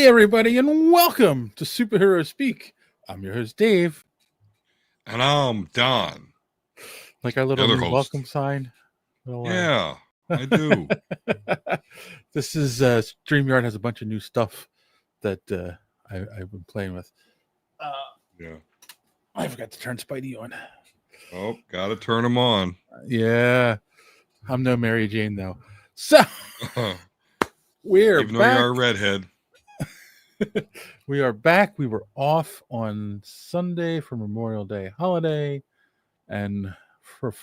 everybody, and welcome to Superhero Speak. I'm your host, Dave. And I'm Don, Like our the little other new host. welcome sign. Little, Yeah, I do. This is StreamYard has a bunch of new stuff that I've been playing with. Yeah. I forgot to turn Spidey on. Oh, gotta turn them on. Yeah, I'm no Mary Jane though. So we're Even though you back. are a redhead. We are back. We were off on Sunday for Memorial Day holiday, and for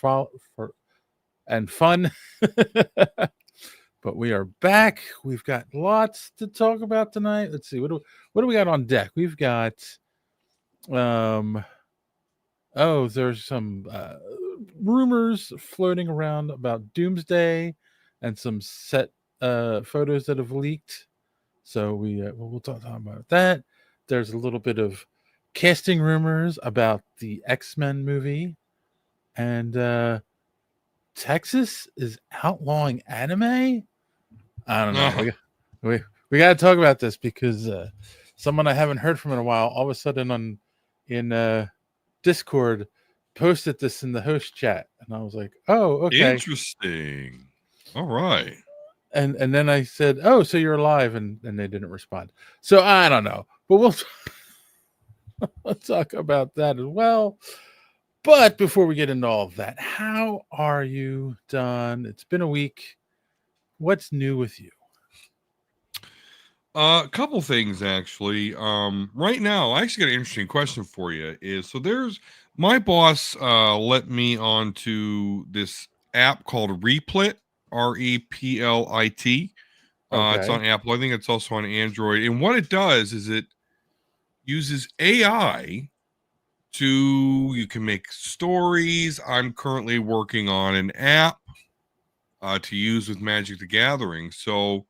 and fun. But we are back. We've got lots to talk about tonight. Let's see, what do we got on deck? We've got there's some rumors floating around about Doomsday and some set photos that have leaked. So we'll talk about that. There's a little bit of casting rumors about the X-Men movie, and Texas is outlawing anime. I don't know. We got to talk about this because someone I haven't heard from in a while, all of a sudden in Discord, posted this in the host chat, and I was like, "Oh, okay." Interesting. All right. And then I said, "Oh, so you're alive?" And they didn't respond. So I don't know, but we'll talk about that as well. But before we get into all of that, how are you, Don? It's been a week. What's new with you? A couple things actually. Right now, I actually got an interesting question for you. There's my boss let me onto this app called Replit, Replit. It's Okay. on Apple. I think it's also on Android. And what it does is it uses AI you can make stories. I'm currently working on an app to use with Magic the Gathering. So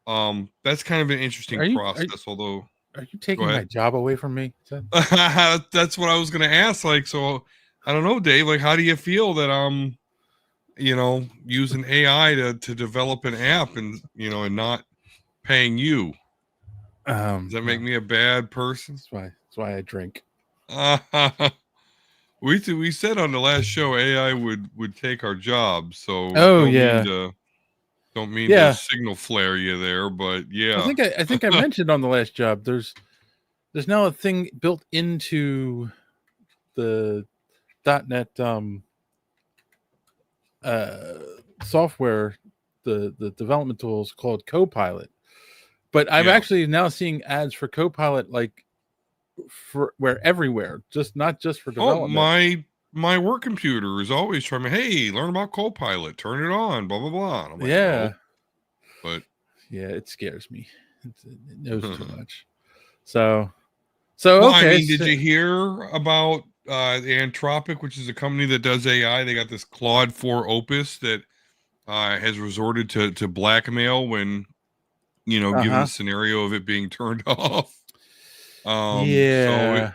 that's kind of an interesting Are you process. Although, are you go taking my ahead. job away from me? That's what I was going to ask. Like, so I don't know, Dave. Like, how do you feel that I'm, using AI to develop an app and not paying you? Does that make me a bad person? That's why I drink. We said on the last show AI would take our jobs, so Oh don't yeah, mean to yeah. signal flare you there, but I yeah. think I think I mentioned on the last job. There's now a thing built into the .NET uh, software, the development tools called Copilot. But I'm Yeah. actually now seeing ads for Copilot like for where everywhere, not just for Oh, development. my work computer is always trying to, hey, learn about Copilot, turn it on, blah blah blah. And I'm like, Yeah, no, but yeah, it scares me. It knows too well, much. So I okay. mean, did you hear about Anthropic, which is a company that does AI? They got this Claude 4 Opus that has resorted to blackmail when given the Uh-huh. scenario of it being turned off. So Yeah.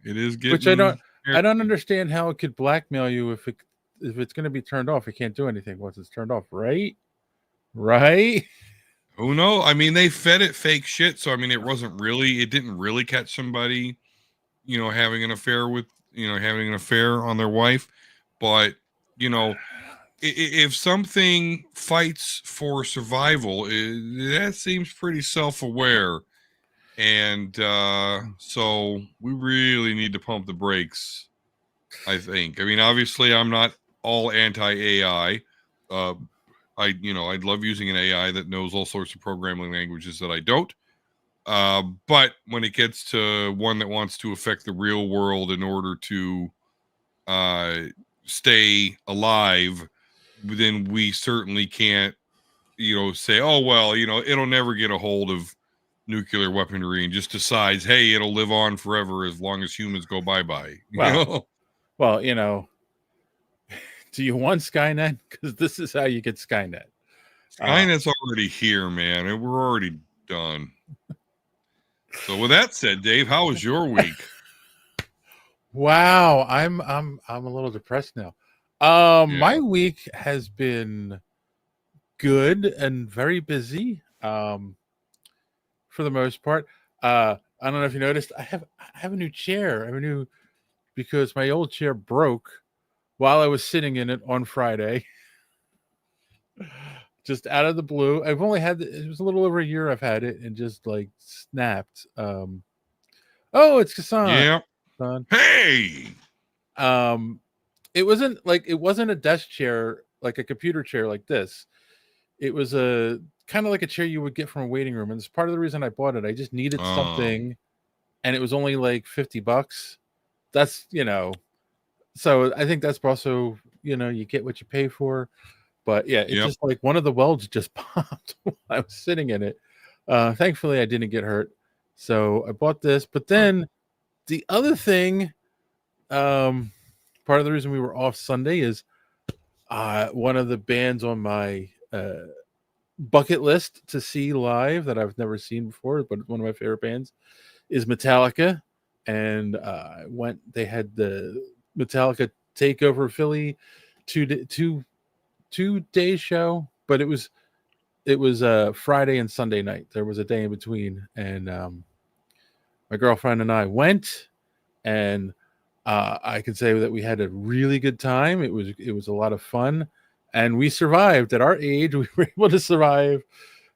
it is Which getting. I don't understand how it could blackmail you if it's going to be turned off. It can't do anything once it's turned off, right? Right? Who knows? I mean, they fed it fake shit, so I mean, it didn't really catch somebody, having an affair having an affair on their wife, but you know, if something fights for survival, that seems pretty self-aware. And so we really need to pump the brakes, I think. I mean, obviously, I'm not all anti-AI. I'd love using an AI that knows all sorts of programming languages that I don't. But when it gets to one that wants to affect the real world in order to stay alive, then we certainly can't, say, oh, well, it'll never get a hold of nuclear weaponry and just decides, hey, it'll live on forever as long as humans go bye-bye. Well, do you want Skynet? Because this is how you get Skynet. Skynet's already here, man, and we're already done. So with that said, Dave, how was your week? Wow, I'm a little depressed now. My Yeah. week has been good and very busy. for the most part. I don't know if you noticed. I have a new chair. I have a new because my old chair broke while I was sitting in it on Friday. Just out of the blue. I've only had it was a little over a year I've had it and just like snapped. Oh, it's Kassan. Yeah. Son. Hey. Um it wasn't a desk chair like a computer chair like this. It was a kind of like a chair you would get from a waiting room, and it's part of the reason I bought it. I just needed something, and it was only like $50. That's so I think that's also you get what you pay for. But yeah, it Yep. just like one of the welds just popped while I was sitting in it. Thankfully, I didn't get hurt, so I bought this. But Good. then the other thing, part of the reason we were off Sunday is one of the bands on my bucket list to see live that I've never seen before, but one of my favorite bands is Metallica. And they had the Metallica Takeover Philly two-day show, but it was Friday and Sunday night. There was a day in between, and my girlfriend and I went, and I can say that we had a really good time. It was a lot of fun, and we survived. At our age, we were able to survive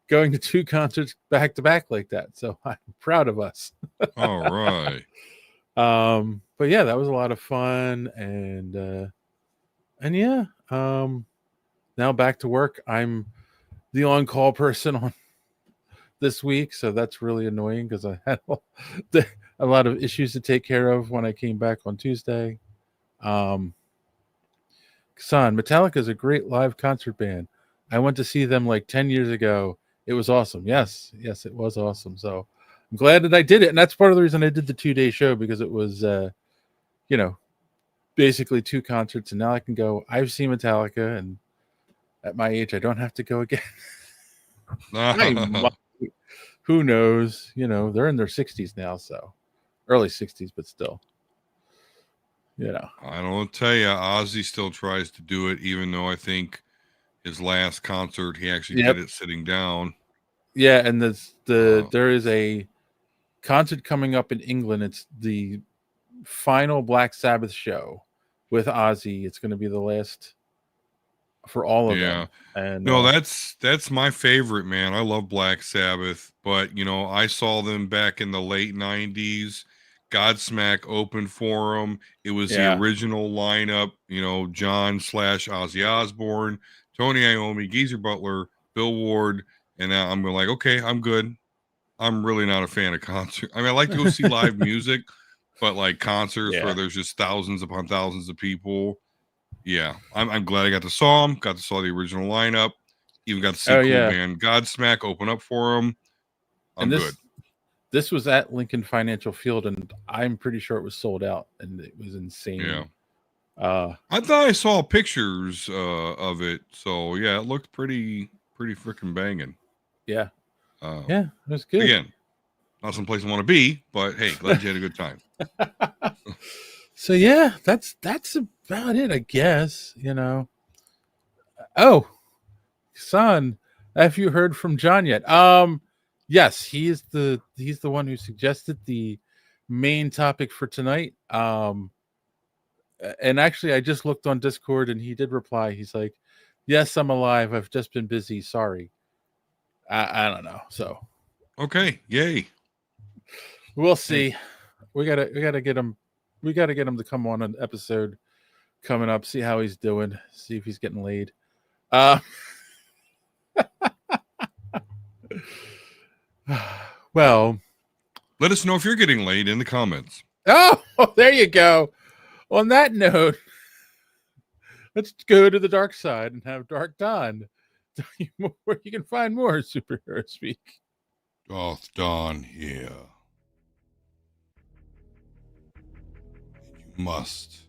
going to 2 concerts back to back like that. So I'm proud of us. All right. But yeah, that was a lot of fun, and yeah, now back to work. I'm the on-call person on this week, so that's really annoying because I had a lot of issues to take care of when I came back on Tuesday. Son, Metallica is a great live concert band. I went to see them like 10 years ago. It was awesome. Yes, it was awesome. So I'm glad that I did it. And that's part of the reason I did the 2-day show, because it was, basically 2 concerts. And now I can go. I've seen Metallica, and at my age, I don't have to go again. Who knows? They're in their 60s now. So early 60s, but still, I don't tell you, Ozzy still tries to do it, even though I think his last concert he actually Yep. did it sitting down. Yeah, and there is a concert coming up in England. It's the final Black Sabbath show with Ozzy. It's going to be the last for all of them. And no, that's my favorite, man. I love Black Sabbath, but I saw them back in the late '90s. Godsmack opened for them. It was the original lineup. John/Ozzy Osbourne, Tony Iommi, Geezer Butler, Bill Ward, and now I'm like, okay, I'm good. I'm really not a fan of concert. I mean, I like to go see live music, but like concerts where there's just thousands upon thousands of people. Yeah, I'm glad I got to saw him. Got to saw the original lineup. Even got to see cool band Godsmack open up for him. I'm good. This was at Lincoln Financial Field, and I'm pretty sure it was sold out, and it was insane. Yeah. I thought I saw pictures of it, so yeah, it looked pretty freaking banging. Yeah. Yeah, it was good. Again, not some place I want to be, but hey, glad you had a good time. So yeah, that's about it, I guess. Oh, son, have you heard from John yet? Yes, he's the one who suggested the main topic for tonight. And actually, I just looked on Discord, and he did reply. He's like, "Yes, I'm alive. I've just been busy. Sorry." I don't know. So okay, yay. We'll see. Hey. We gotta get him. We gotta get him to come on an episode coming up. See how he's doing. See if he's getting laid. Well, let us know if you're getting laid in the comments. Oh, there you go. On that note, let's go to the dark side and have Dark Dawn, where you can find more superhero speak. Darth Dawn here. You must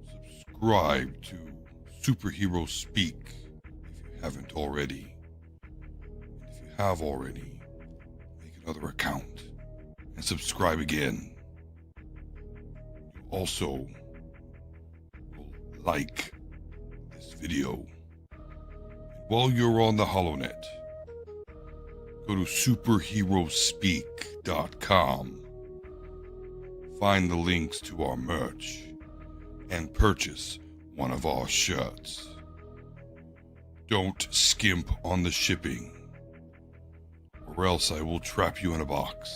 subscribe to Superhero Speak if you haven't already. And if you have already, make another account and subscribe again. You also will like this video. And while you're on the HoloNet, Go to superheroespeak.com. Find the links to our merch and purchase one of our shirts. Don't skimp on the shipping, or else I will trap you in a box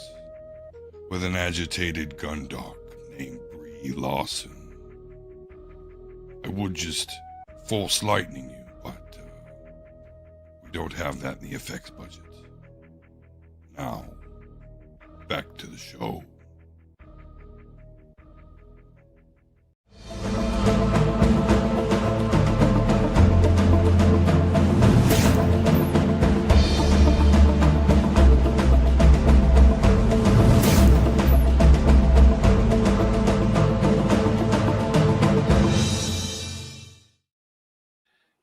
with an agitated gundog named Brie Lawson. I would just force lightning you, but we don't have that in the effects budget. Now, back to the show.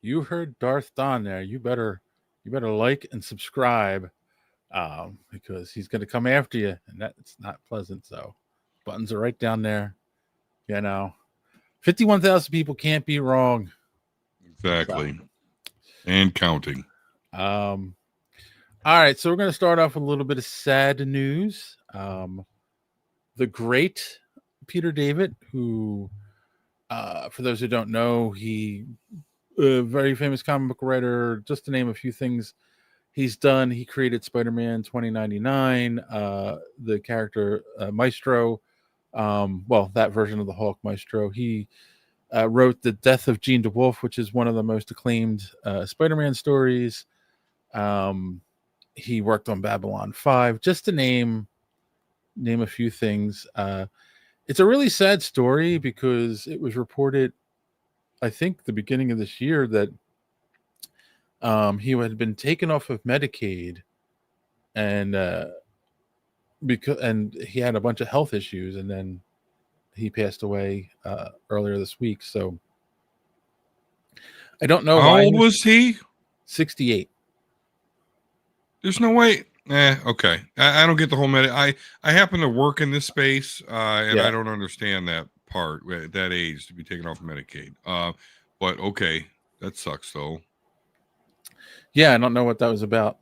You heard Darth Don there. You better like and subscribe, because he's going to come after you, and that's not pleasant. So, buttons are right down there. 51,000 people can't be wrong. Exactly. So. And counting. All right, so we're going to start off with a little bit of sad news. The great Peter David, who, for those who don't know, he a very famous comic book writer, just to name a few things he's done. He created Spider-Man 2099, the character Maestro, that version of the Hulk, Maestro. He wrote The Death of Jean DeWolf, which is one of the most acclaimed Spider-Man stories. He worked on Babylon 5, just to name a few things. It's a really sad story because it was reported, I think, the beginning of this year, that he had been taken off of Medicaid, and he had a bunch of health issues, and then he passed away earlier this week. So I don't know. How old was he? 68. There's no way. Okay. I don't get the whole I happen to work in this space, and I don't understand that part at that age to be taken off Medicaid. But okay, that sucks though. Yeah, I don't know what that was about.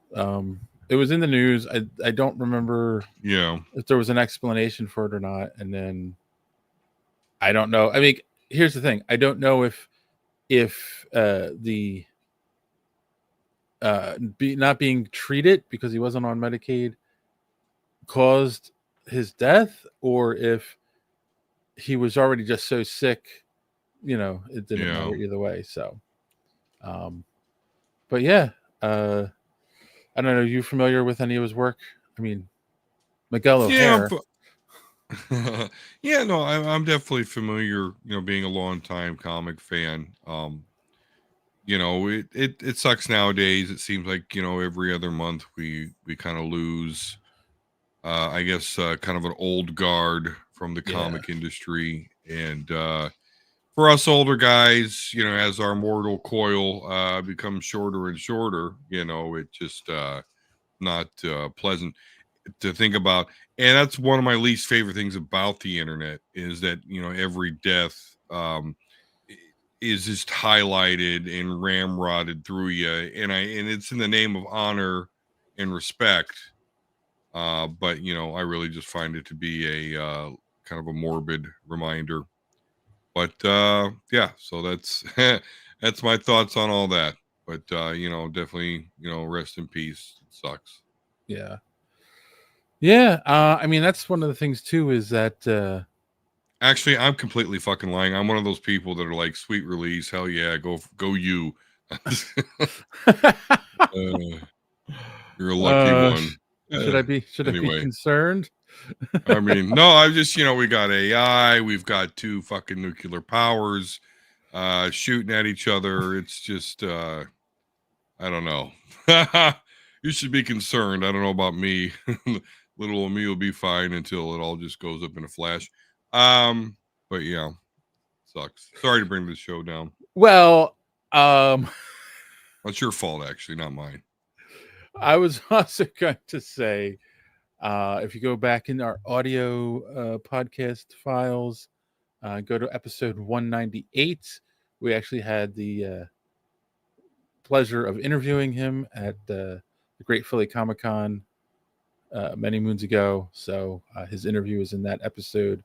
It was in the news. I don't remember if there was an explanation for it or not. And then I don't know. I mean, here's the thing. I don't know if the not being treated because he wasn't on Medicaid caused his death, or if he was already just so sick, it didn't matter either way. So, but yeah, I don't know. Are you familiar with any of his work? I mean, Miguel O'Hare. Yeah, no, I'm definitely familiar, being a long time comic fan. It sucks nowadays. It seems like, every other month we kind of lose, I guess, kind of an old guard from the comic industry. And for us older guys, as our mortal coil becomes shorter and shorter, it just not pleasant to think about. And that's one of my least favorite things about the internet, is that, every death is just highlighted and ramrodded through you, and it's in the name of honor and respect. But I really just find it to be a kind of a morbid reminder. But yeah, so that's that's my thoughts on all that. But definitely, rest in peace. It sucks. Yeah. I mean, that's one of the things too, is that actually, I'm completely fucking lying. I'm one of those people that are like, sweet release, hell yeah, go you. You're a lucky one. Should I be concerned? I mean, no, I just, we got AI, we've got two fucking nuclear powers shooting at each other. It's just I don't know. You should be concerned. I don't know about me. Little old me will be fine until it all just goes up in a flash. But yeah, sucks. Sorry to bring the show down. Well, that's your fault, actually, not mine. I was also going to say, if you go back in our audio podcast files, go to episode 198. We actually had the pleasure of interviewing him at the Great Philly Comic Con many moons ago. So his interview is in that episode,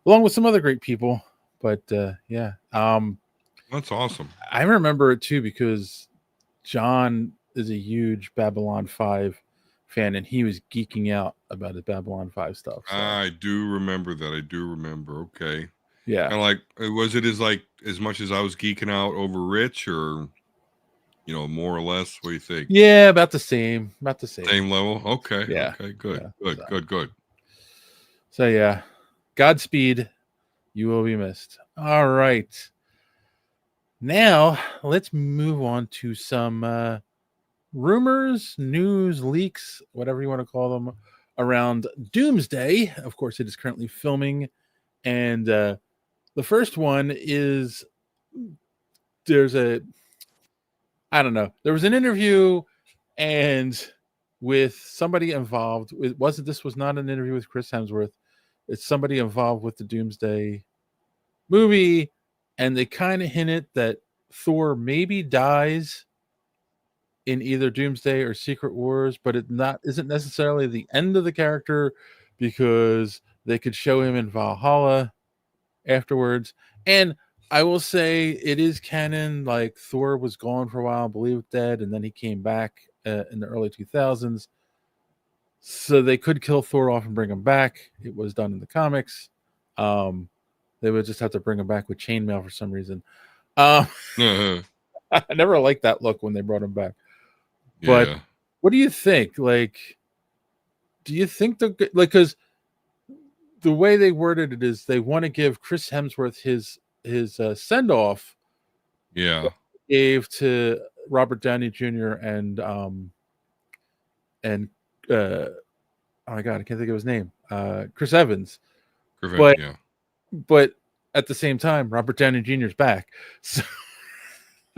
along with some other great people. But yeah, That's awesome. I remember it too because John is a huge Babylon 5 fan, and he was geeking out about the Babylon 5 stuff. So I do remember that. I do remember. Okay. yeah, Kind of like, was it as much as I was geeking out over Rich, or more or less? What do you think? yeah, about the same, about the same. Same level. Okay. Yeah, Okay. Good. yeah. Good. Good. Good. So yeah, Godspeed. You will be missed. All right. Now let's move on to some rumors, news, leaks, whatever you want to call them, around Doomsday. Of course, it is currently filming, and the first one is there's a I don't know. There was an interview and with somebody involved. It wasn't this was not an interview with Chris Hemsworth. It's somebody involved with the Doomsday movie, and they kind of hinted that Thor maybe dies in either Doomsday or Secret Wars, but it not isn't necessarily the end of the character because they could show him in Valhalla afterwards. And I will say it is canon. Like Thor was gone for a while, believed dead, and then he came back in the early 2000s. So they could kill Thor off and bring him back. It was done in the comics. Um, they would just have to bring him back with chainmail for some reason. Um, Uh-huh. I never liked that look when they brought him back. But Yeah. what do you think? Like, do you think because the way they worded it is they want to give Chris Hemsworth his send off Yeah. gave to Robert Downey Jr. and oh my god, I can't think of his name. Chris Evans. Perfect. But Yeah. but at the same time, Robert Downey Jr.'s back. So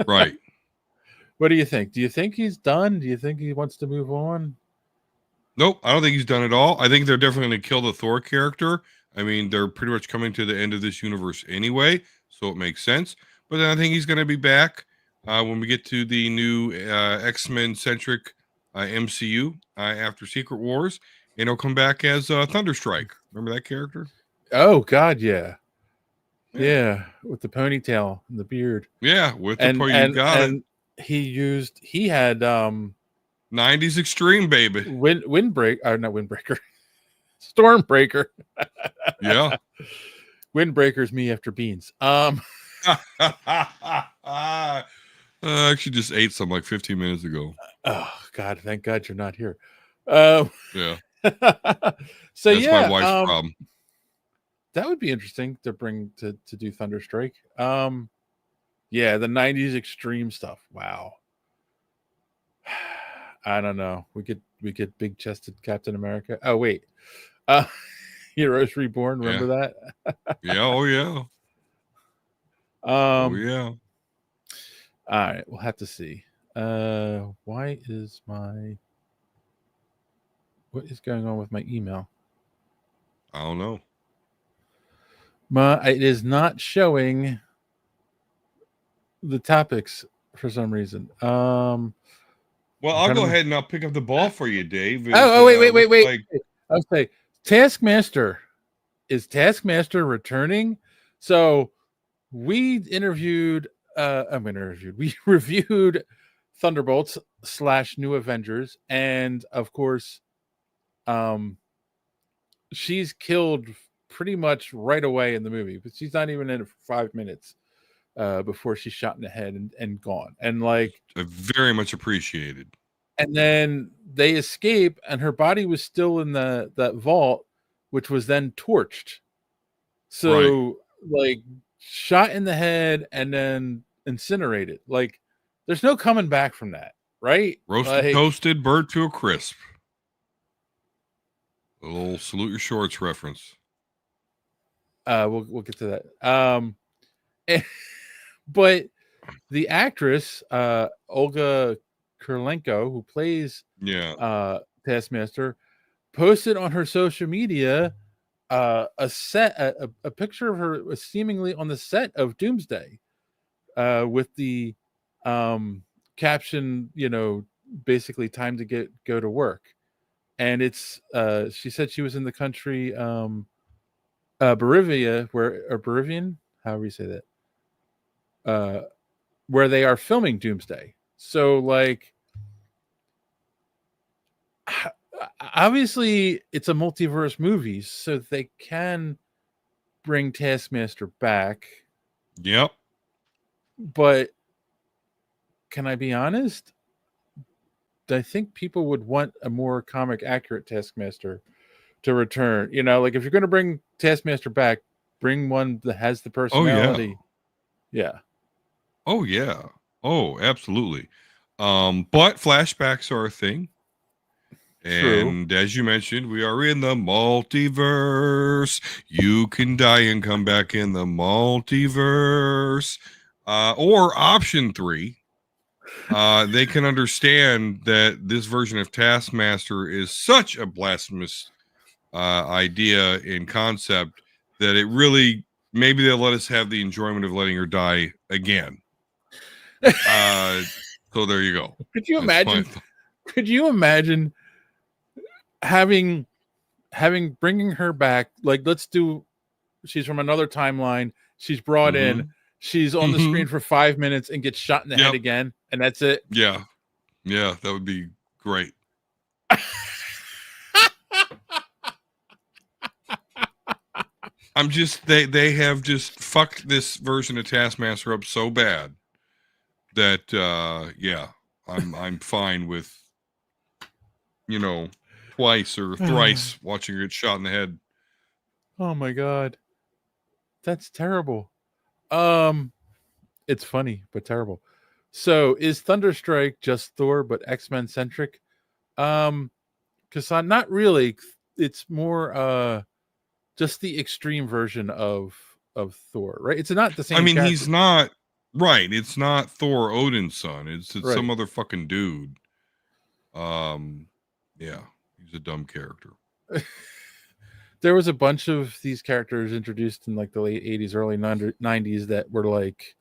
Right. what do you think? Do you think he's done? Do you think he wants to move on? Nope, I don't think he's done it all. I think they're definitely going to kill the Thor character. I mean, they're pretty much coming to the end of this universe anyway, so it makes sense. But then I think he's going to be back when we get to the new X-Men centric MCU after Secret Wars, and he'll come back as Thunderstrike. Remember that character? Oh god, yeah. Yeah, Yeah, with the ponytail and the beard. yeah. With the And point, you and got it. and he had 90s extreme, baby. windbreak or not windbreaker. Stormbreaker. Yeah. Windbreaker's me after beans. I actually just ate some like 15 minutes ago. Oh god, thank God you're not here. Um Yeah. so That's my yeah, wife's problem. that would be interesting to bring to do Thunderstrike. Yeah, the 90s extreme stuff. Wow. I don't know. We get big chested Captain America. Oh wait. Uh Heroes Reborn, remember Yeah. that? Yeah. Oh, yeah. Oh, Um yeah. all right, we'll have to see. Why is what is going on with my email? I don't know. It is not showing the topics for some reason. Well, I'm I'll trying to go remember. ahead and I'll pick up the ball for you, Dave. Oh, Looks wait. like, I'll say Taskmaster. Is Taskmaster returning? So we interviewed we reviewed Thunderbolts / New Avengers, and of course, um she's killed pretty much right away in the movie, but she's not even in it for 5 minutes before she's shot in the head and gone. And like very much appreciated. and then they escape and her body was still in that vault, which was then torched. Right. So like shot in the head and then incinerated. Like there's no coming back from that, right? Roasted, Like toasted, burnt to a crisp. A little salute your shorts reference. we'll get to that. But the actress Olga Kurlenko, who plays Yeah. Taskmaster, posted on her social media a picture of her seemingly on the set of Doomsday with the caption, basically time to go to work. And it's she said she was in the country Bolivia, or Bolivian, however you say that, where they are filming Doomsday. So like, obviously it's a multiverse movie, so they can bring Taskmaster back. Yep. But can I be honest? I think people would want a more comic accurate Taskmaster to return. You know, like if you're going to bring Taskmaster back, bring one that has the Oh yeah. personality. Yeah. Oh yeah. Oh, absolutely. But flashbacks are a thing. True. And as you mentioned, we are in the multiverse. You can die and come back in the multiverse. Or option 3, they can understand that this version of Taskmaster is such a blasphemous idea in concept that it really, maybe they'll let us have the enjoyment of letting her die again. So there you go. Could you That's imagine? Could you imagine having bringing her back? Like, let's do. She's from another timeline. She's brought in. She's on the screen for 5 minutes and gets shot in the head again, and that's it. Yeah, yeah, that would be great. I'm just they have just fucked this version of Taskmaster up so bad that yeah, I'm fine with, you know, twice or thrice watching her get shot in the head. Oh my god. That's terrible. It's funny, but terrible. So is Thunderstrike just Thor but X-Men centric? Because not really. It's more just the extreme version of Thor, right? It's not the same. I mean, character. he's not right. It's not Thor Odin's son. It's Right. some other fucking dude. Yeah, he's a dumb character. There was a bunch of these characters introduced in like the late 80s, early 90s that were like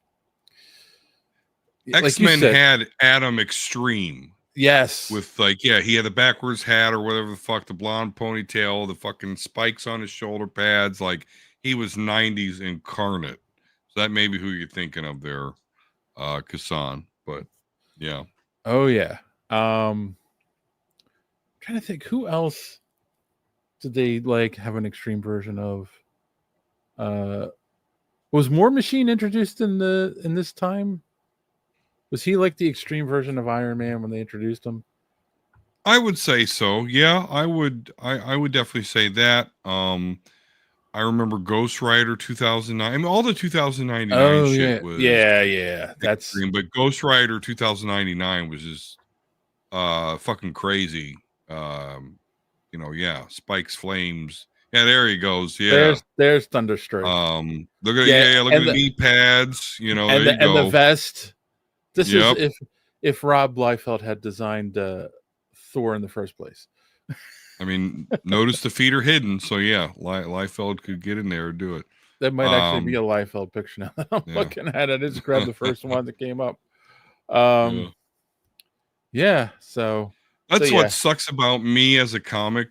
X-Men like had Adam Extreme. Yes. With like, yeah, he had the backwards hat or whatever the fuck, the blonde ponytail, the fucking spikes on his shoulder pads. Like, he was 90s incarnate. So that may be who you're thinking of there, Kassan. But yeah. Oh yeah. I'm trying to think who else did they like have an extreme version of. Was War Machine introduced in this time? Was he like the extreme version of Iron Man when they introduced him? I would say so. Yeah, I would definitely say that. I remember Ghost Rider 2009. I mean, all the 2099 shit was That's extreme, but Ghost Rider 2099 was just fucking crazy. You know, yeah, spikes, flames. Yeah, there he goes. Yeah, there's Thunderstrike. Look at look at the knee pads. You know, there you go. And the vest. This is if Rob Liefeld had designed Thor in the first place. I mean, notice the feet are hidden, so yeah, Liefeld could get in there and do it. That might actually be a Liefeld picture now that I'm looking at it. I just grabbed the first one that came up. Yeah, so that's what sucks about me as a comic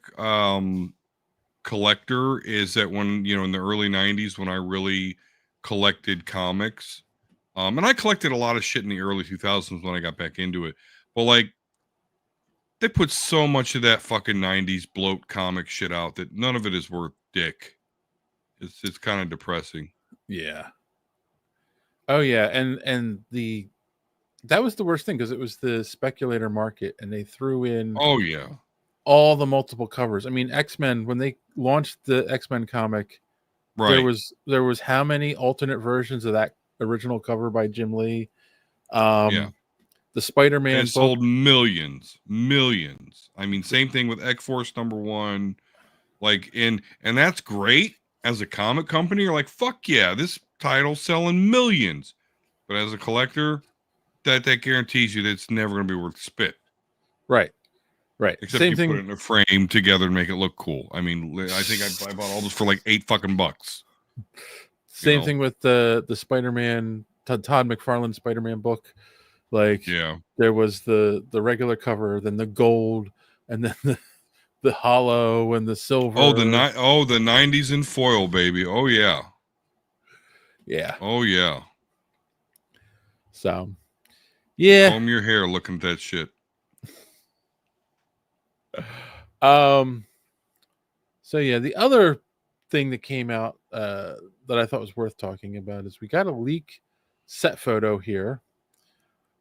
collector is that when, you know, in the early 90s when I really collected comics, and I collected a lot of shit in the early 2000s when I got back into it, but like they put so much of that fucking 90s bloat comic shit out that none of it is worth dick. It's kind of depressing. Yeah. Oh yeah, and that was the worst thing because it was the speculator market and they threw in all the multiple covers. I mean, X-Men, when they launched the X-Men comic, there was how many alternate versions of that original cover by Jim Lee? The Spider-Man sold millions. I mean, same thing with X-Force #1. Like, and that's great as a comic company. You're like, fuck yeah, this title's selling millions. But as a collector, that guarantees you that it's never going to be worth spit. Right. Except same thing. Put it in a frame together and make it look cool. I mean, I think I bought all this for like $8 fucking bucks. Same thing with the Spider-Man, Todd McFarlane Spider-Man book. Like Yeah. there was the regular cover, then the gold, and then the hollow and the silver. The 90s in foil, baby. Oh yeah. Yeah. Oh yeah. So yeah. Comb your hair looking at that shit. Um. So yeah, the other thing that came out that I thought was worth talking about is we got a leak set photo here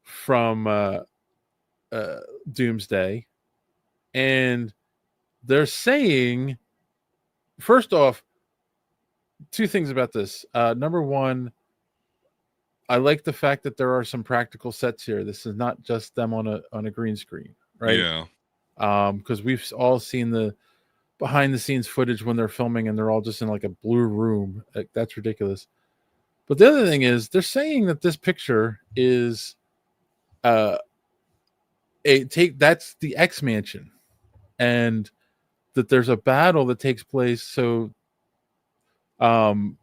from uh, Doomsday, and they're saying, first off, two things about this. Number one, I like the fact that there are some practical sets here. This is not just them on a green screen, right? Yeah. Because we've all seen the behind the scenes footage when they're filming and they're all just in like a blue room. Like, that's ridiculous. But the other thing is they're saying that this picture is uh that's the X Mansion, and that there's a battle that takes place um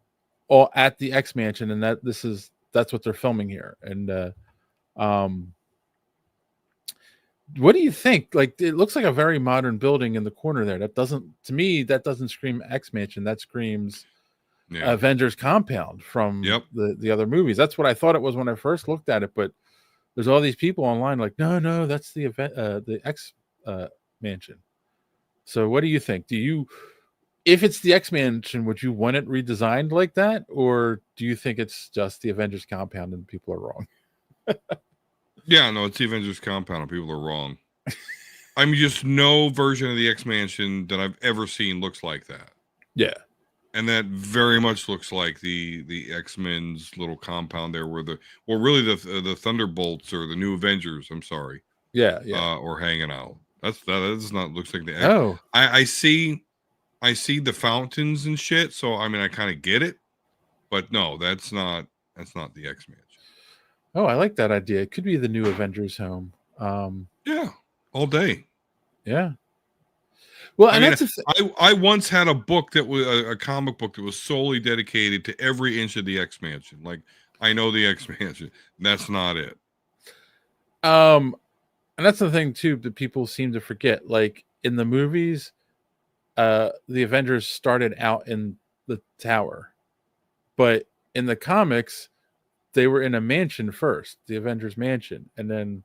all at the X Mansion, and that's what they're filming here. And um what do you think? Like, it looks like a very modern building in the corner there. That doesn't, to me, that doesn't scream X Mansion. That screams Yeah. Avengers compound from Yep. the other movies. That's what I thought it was when I first looked at it. But there's all these people online like, no, that's the X Mansion. So what do you think? If it's the X Mansion, would you want it redesigned like that, or do you think it's just the Avengers compound and people are wrong? Yeah, no, it's the Avengers compound and people are wrong. I mean, just no version of the X Mansion that I've ever seen looks like that. Yeah. And that very much looks like the X-Men's little compound there, where really the Thunderbolts or the New Avengers, I'm sorry, Yeah. or hanging out. That does not looks like the. Oh, I see the fountains and shit. So I mean, I kind of get it, but no, that's not the X-Mansion. oh, I like that idea. It could be the New Avengers home. Yeah, all day. Yeah. Well, I and mean, that's I once had a book that was a comic book that was solely dedicated to every inch of the X Mansion. Like, I know the X Mansion. That's not it. and that's the thing too that people seem to forget. Like in the movies, the Avengers started out in the tower, but in the comics, they were in a mansion first, the Avengers mansion, and then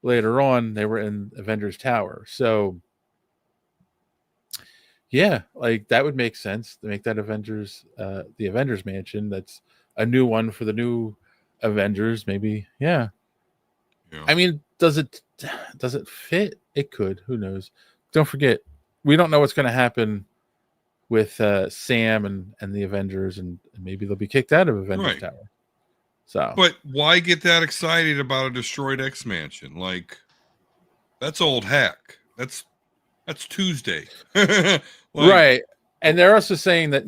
later on they were in Avengers Tower. So yeah, like that would make sense to make that the Avengers mansion. That's a new one for the new Avengers, maybe. Yeah. Yeah. I mean, does it fit? It could. Who knows? Don't forget, we don't know what's going to happen with Sam and the Avengers, and maybe they'll be kicked out of Avengers Right. Tower. So, But why get that excited about a destroyed X Mansion? Like, that's old hack. That's Tuesday. Like, right, and they're also saying that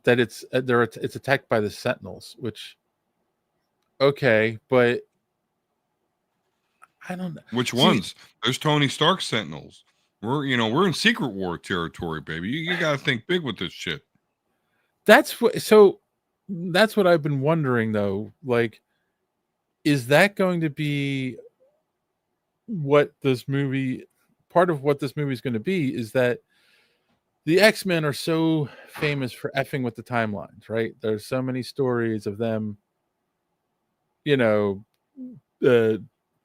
that it's attacked by the Sentinels, which okay, but I don't know. which See, ones? There's Tony Stark Sentinels. We're in Secret War territory, baby. You got to think big with this shit. that's what I've been wondering though. Like, is that going to be what this movie? Part of what this movie is going to be is that the X-Men are so famous for effing with the timelines, right? There's so many stories of them, you know, uh,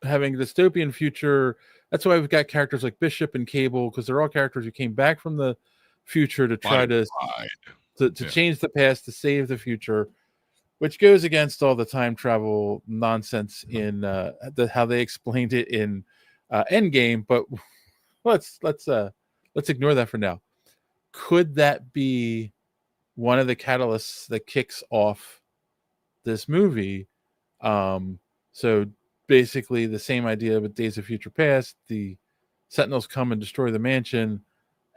having a dystopian future. That's why we've got characters like Bishop and Cable, because they're all characters who came back from the future to try to change the past to save the future, which goes against all the time travel nonsense in how they explained it in Endgame. But let's ignore that for now. Could that be one of the catalysts that kicks off this movie? So basically the same idea with Days of Future Past. The Sentinels come and destroy the mansion,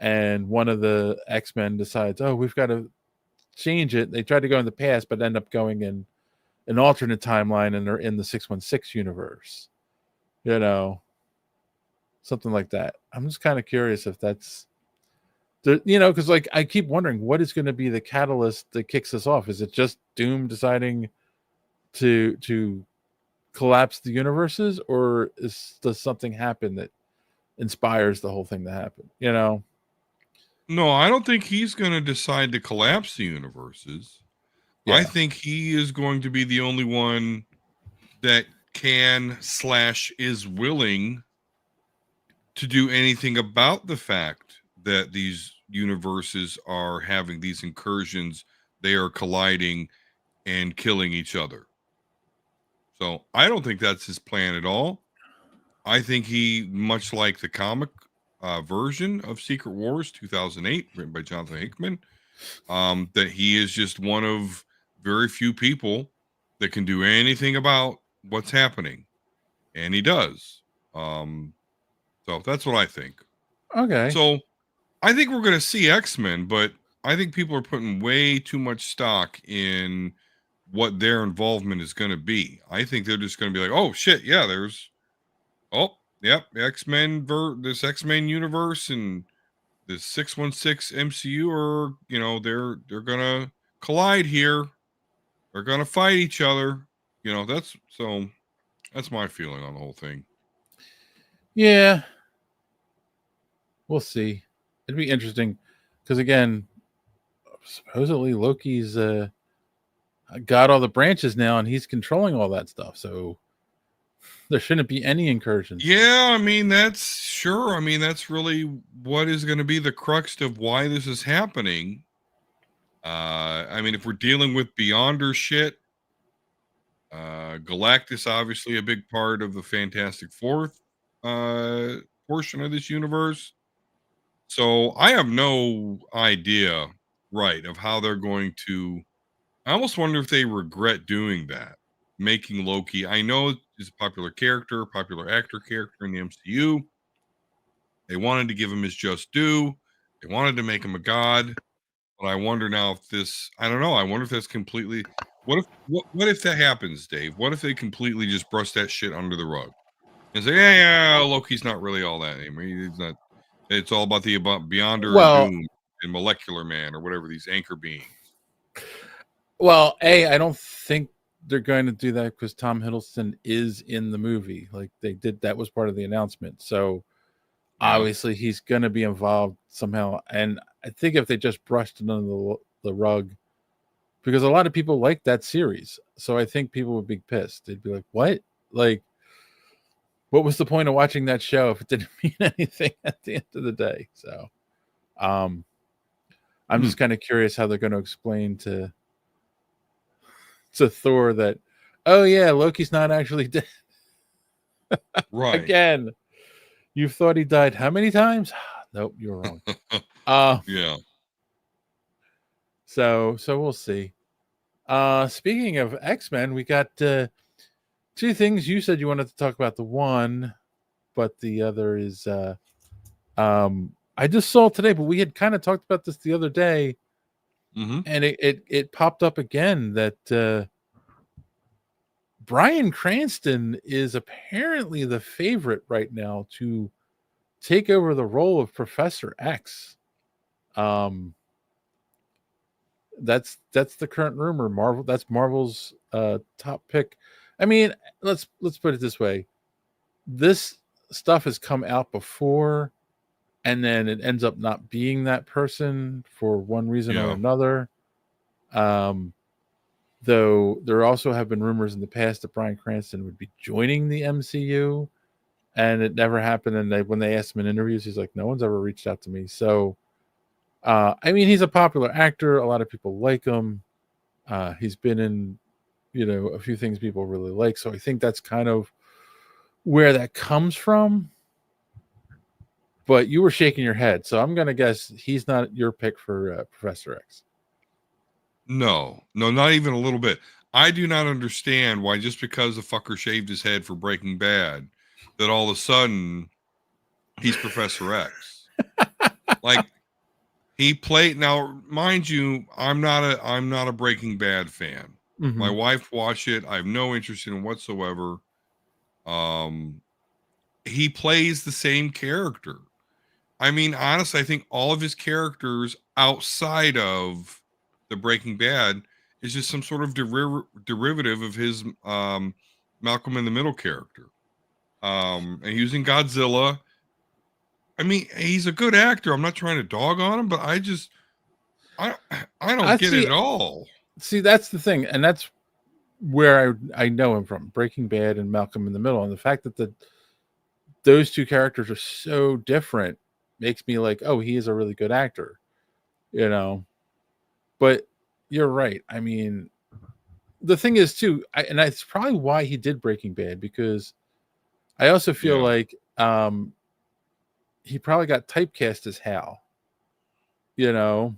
and one of the X-Men decides, oh, we've got to change it. They try to go in the past, but end up going in an alternate timeline, and they're in the 616 universe. Something like that. I'm just kind of curious if that's because like I keep wondering what is going to be the catalyst that kicks this off. Is it just Doom deciding to collapse the universes, or does something happen that inspires the whole thing to happen? You know? No, I don't think he's going to decide to collapse the universes. I Yeah. think he is going to be the only one that can slash is willing to do anything about the fact that these universes are having these incursions, they are colliding and killing each other. So I don't think that's his plan at all. I think he, much like the comic version of Secret Wars 2008, written by Jonathan Hickman, that he is just one of very few people that can do anything about what's happening, and he does. Um, so that's what I think. Okay. So I think we're going to see X-Men, but I think people are putting way too much stock in what their involvement is going to be. I think they're just going to be like, "Oh shit, yeah, there's oh, yep, X-Men this X-Men universe and this 616 MCU are, they're going to collide here. They're going to fight each other." That's my feeling on the whole thing. Yeah, we'll see. It'd be interesting because again, supposedly Loki's got all the branches now, and he's controlling all that stuff. So there shouldn't be any incursions. Yeah, I mean, that's sure. I mean, that's really what is going to be the crux of why this is happening. I mean, if we're dealing with Beyonder shit, Galactus obviously a big part of the Fantastic Four uh, portion of this universe. So I have no idea, right, of how they're going to. I almost wonder if they regret doing that, making Loki. I know he's a popular character, popular actor character in the MCU. They wanted to give him his just due. They wanted to make him a god. But I wonder now if this. I don't know. I wonder if that's completely. What if that happens, Dave? What if they completely just brush that shit under the rug and say, yeah, Loki's not really all that anymore. He's not. It's all about Beyonder and Well, Doom and Molecular Man or whatever these anchor beings. I don't think they're going to do that because Tom Hiddleston is in the movie. Like they did, that was part of the announcement. So Yeah. obviously he's going to be involved somehow. And I think if they just brushed it under the rug, because a lot of people like that series, so I think people would be pissed. They'd be like, "What? Like, what was the point of watching that show if it didn't mean anything at the end of the day?" So, um, I'm Hmm. just kind of curious how they're going to explain to Thor that, oh yeah, Loki's not actually dead. Right. Again, you've thought he died how many times? Nope, you're wrong. Uh, Yeah. so we'll see. Speaking of X-Men, we got two things. You said you wanted to talk about the one, but the other is I just saw today, but we had kind of talked about this the other day, Mm-hmm. and it popped up again that Bryan Cranston is apparently the favorite right now to take over the role of Professor X. Um, that's the current rumor. That's Marvel's top pick. I mean, let's put it this way: this stuff has come out before, and then it ends up not being that person for one reason or Yeah. another. Um, though there also have been rumors in the past that Bryan Cranston would be joining the MCU, and it never happened. And when they asked him in interviews, he's like, "No one's ever reached out to me." So, I mean, he's a popular actor. A lot of people like him. He's been in, a few things people really like. So I think that's kind of where that comes from. But you were shaking your head, so I'm gonna guess he's not your pick for Professor X. No, not even a little bit. I do not understand why just because the fucker shaved his head for Breaking Bad, that all of a sudden he's Professor X. Like he played now, mind you, I'm not a Breaking Bad fan. My Mm-hmm. wife watched it. I have no interest in it whatsoever. Um, he plays the same character. I mean, honestly, I think all of his characters outside of the Breaking Bad is just some sort of derivative of his Malcolm in the Middle character. And he was in Godzilla. I mean, he's a good actor. I'm not trying to dog on him, but I don't get it at all. See, that's the thing, and that's where I know him from, Breaking Bad and Malcolm in the Middle, and the fact that those two characters are so different makes me like, oh, he is a really good actor, you know. But you're right. I mean, the thing is too, and that's probably why he did Breaking Bad, because I also feel like he probably got typecast as Hal, you know,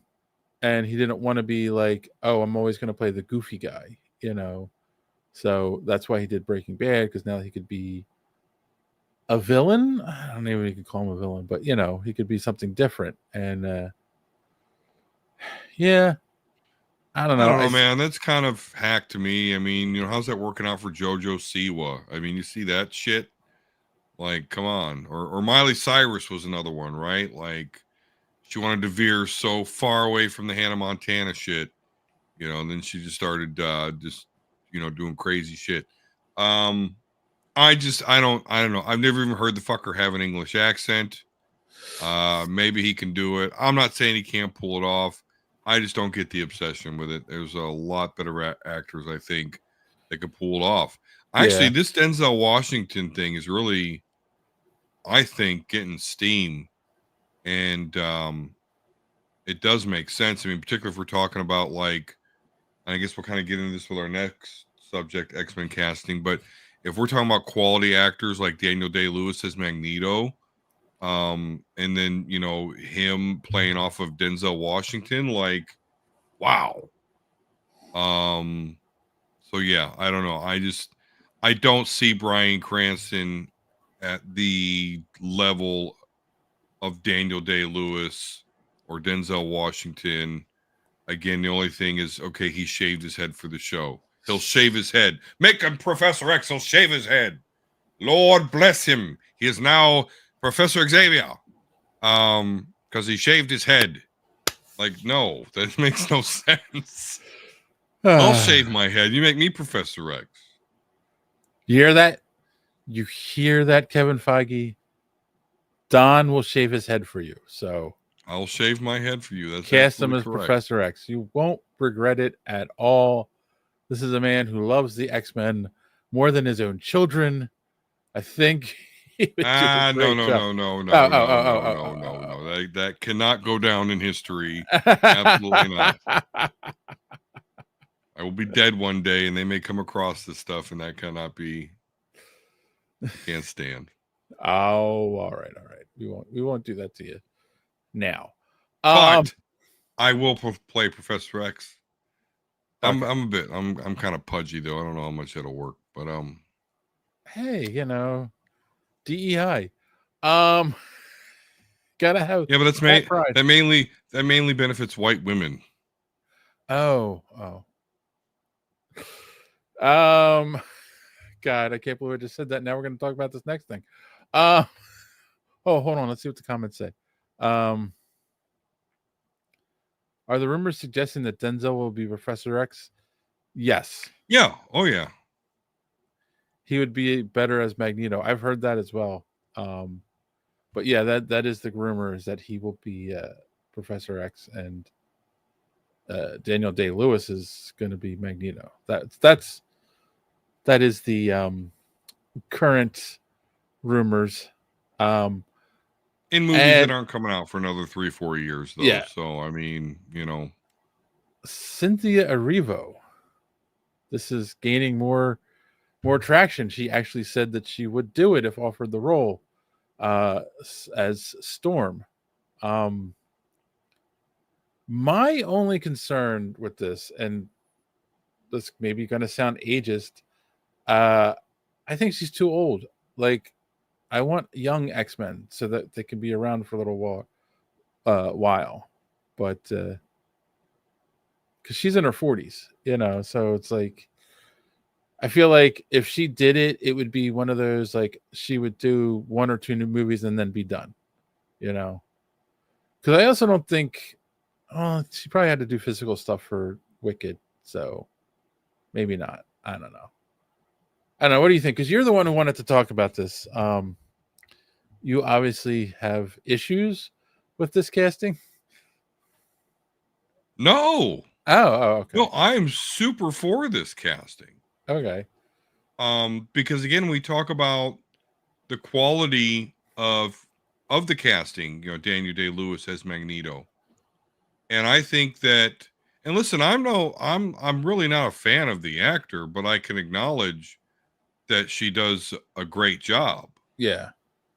and he didn't want to be like, oh, I'm always going to play the goofy guy, you know. So that's why he did Breaking Bad, because now he could be a villain. I don't know if you can call him a villain, but you know, he could be something different. And yeah, I don't I know. don't know, man. That's kind of hack to me. I mean, how's that working out for JoJo Siwa? I mean, you see that shit? Like, come on. Or Miley Cyrus was another one, right? Like, she wanted to veer so far away from the Hannah Montana shit, and then she just started doing crazy shit. I don't know. I've never even heard the fucker have an English accent. Maybe he can do it. I'm not saying he can't pull it off. I just don't get the obsession with it. There's a lot better actors, I think, that could pull it off. Actually, this Denzel Washington thing is really, I think, getting steam, and it does make sense. I mean, particularly if we're talking about, like, and I guess we'll kind of get into this with our next subject, X-Men casting, but if we're talking about quality actors like Daniel Day-Lewis as Magneto, and then him playing off of Denzel Washington, like, wow. So yeah, I don't know. I don't see Bryan Cranston at the level of Daniel Day-Lewis or Denzel Washington. Again, the only thing is, okay, he shaved his head for the show. He'll shave his head. Make him Professor X. He'll shave his head. Lord bless him. He is now Professor Xavier. Because he shaved his head. Like, no, that makes no sense. I'll shave my head. You make me Professor X. You hear that? You hear that, Kevin Feige? Don will shave his head for you. So I'll shave my head for you. That's cast him as correct. Professor X. You won't regret it at all. This is a man who loves the X-Men more than his own children. I think he would do a great job. No. That cannot go down in history. Absolutely not. I will be dead one day, and they may come across this stuff, and that cannot be. Can't stand. Oh, all right. We won't do that to you now. But I will play Professor X. Okay. I'm kind of pudgy though. I don't know how much it'll work, but hey, DEI. Gotta have but that mainly benefits white women. Oh. God, I can't believe I just said that. Now we're gonna talk about this next thing. Oh, hold on. Let's see what the comments say. Are the rumors suggesting that Denzel will be Professor X? Yes. Yeah. Oh yeah. He would be better as Magneto. I've heard that as well. But yeah, that is the rumor, is that he will be Professor X, and Daniel Day-Lewis is going to be Magneto. That is the current rumors. In movies that aren't coming out for another 3-4 years, though. Yeah. So I mean, Cynthia Erivo. This is gaining more traction. She actually said that she would do it if offered the role as Storm. My only concern with this, and this maybe going to sound ageist, I think she's too old. Like, I want young X-Men so that they can be around for a little while. But because she's in her 40s, so it's like, I feel like if she did it, it would be one of those, like, she would do 1 or 2 new movies and then be done, Because I also don't think, she probably had to do physical stuff for Wicked, so maybe not. I don't know. I don't know. What do you think? Because you're the one who wanted to talk about this. You obviously have issues with this casting. No, Oh, okay, no, I am super for this casting. okay. Because again, we talk about the quality of the casting. You know, Daniel Day-Lewis as Magneto, and I think that. And listen, I'm really not a fan of the actor, but I can acknowledge that she does a great job. Yeah,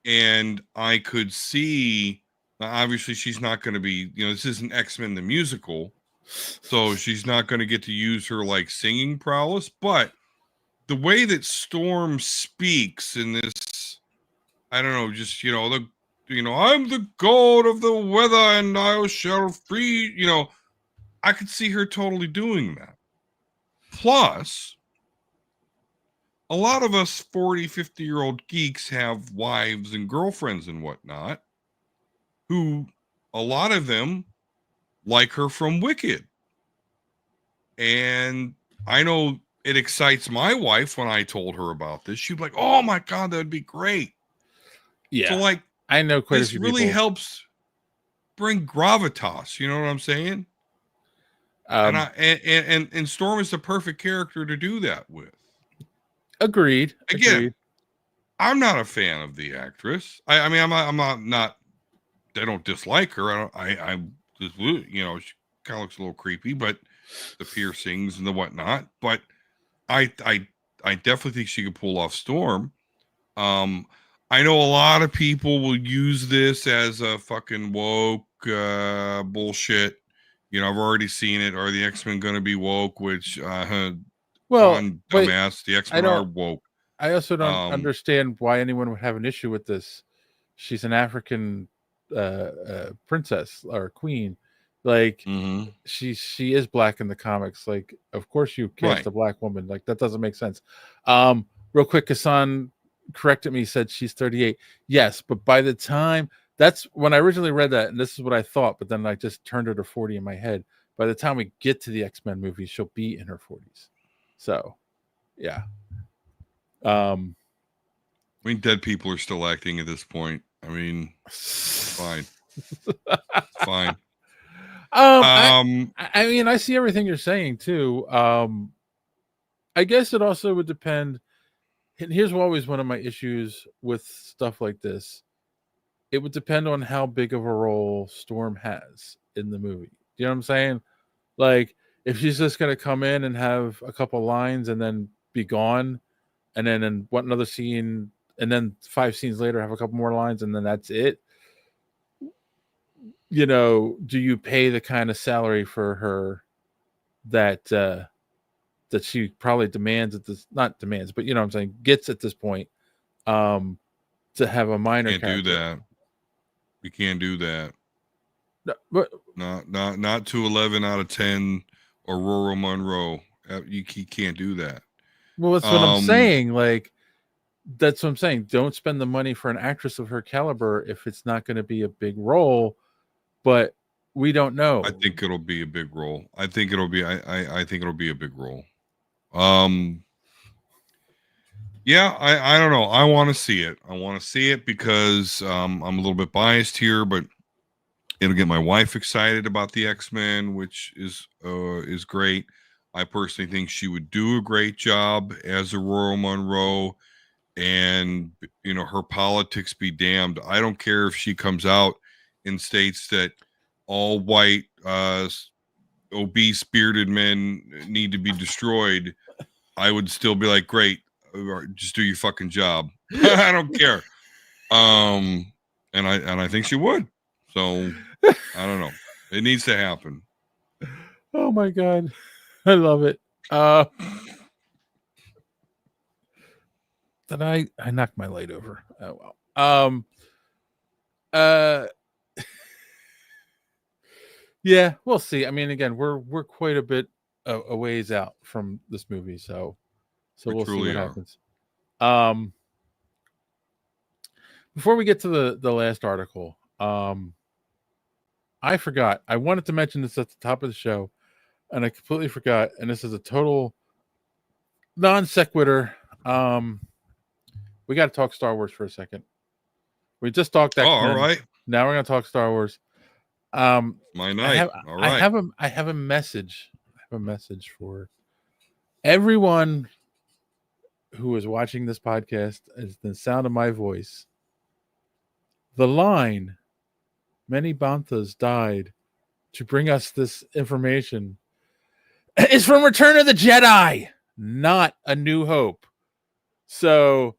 And I could see, obviously, she's not going to be, this isn't X-Men the musical, so she's not going to get to use her like singing prowess. But the way that Storm speaks in this, I don't know, just I'm the god of the weather, and I shall free. I could see her totally doing that. Plus, a lot of us 40, 50-year-old geeks have wives and girlfriends and whatnot who, a lot of them like her from Wicked. And I know it excites my wife when I told her about this. She'd be like, oh my God, that would be great. So, yeah. like, I know quite a this few really people. helps bring gravitas. You know what I'm saying? And Um, I and Storm is the perfect character to do that with. agreed. Again, Agreed. I'm not a fan of the actress. I mean, I'm not. I don't dislike her. I just, she kind of looks a little creepy, but the piercings and the whatnot. But I definitely think she could pull off Storm. Um, I know a lot of people will use this as a fucking woke bullshit. I've already seen it. Are the X-Men going to be woke? Which Well, on but dumbass, the I X-Men are don't. woke. I also don't Um, understand why anyone would have an issue with this. She's an African princess or queen. Like mhm. she is black in the comics. Like, of course you cast Right. a black woman. Like that doesn't make sense. Real quick, Hassan corrected me, said she's 38. Yes, but by the time that's when I originally read that, and this is what I thought, but then I just turned her to 40 in my head. By the time we get to the X-Men movie, she'll be in her 40s. So yeah. Um I mean, dead people are still acting at this point. I mean, it's fine. It's fine. um I Um, I mean I see everything you're saying too. I guess it also would depend. And here's always one of my issues with stuff like this. It would depend on how big of a role Storm has in the movie. You know what I'm saying? Like, if she's just going to come in and have a couple lines and then be gone, and then in what another scene, and then 5 scenes later have a couple more lines, and then that's it. Do you pay the kind of salary for her that that she probably demands at this, not demands, but you know what I'm saying, gets at this point, um, to have a minor can't do character. that. We can't do that. No, but Not to 11 out of 10 Aurora Monroe. You can't do that. well, that's what I'm Um, saying. Like, that's what I'm saying. Don't spend the money for an actress of her caliber if it's not going to be a big role. But we don't I know. think it'll be a big role. I think it'll be. I think it'll be a big role. Um, yeah, I don't know. I want to see it. I want to see it because I'm a little bit biased here, but it'll get my wife excited about the X-Men, which is great. I personally think she would do a great job as Aurora Monroe, and her politics be damned. I don't care if she comes out and states that all white obese bearded men need to be destroyed. I would still be like, great, just do your fucking job. I don't care. And I think she would. So I don't know. It needs to happen. Oh my god, I love it. Uh, did I knocked my light over? Oh well. Uh, yeah, we'll see. I mean, again, we're quite a bit a ways out from this movie, so We we'll see what truly are. happens. Um, before we get to the last article, I forgot. I wanted to mention this at the top of the show, and I completely forgot. And this is a total non sequitur. Um, we got to talk Star Wars for a second. We just talked Oh, X all Men. right. Now we're gonna talk Star Wars. My I night. have All right. I have a message. I have a message for everyone who is watching this podcast. Is the sound of my voice. The line, many Banthas died to bring us this information, is from Return of the Jedi, not A New Hope. So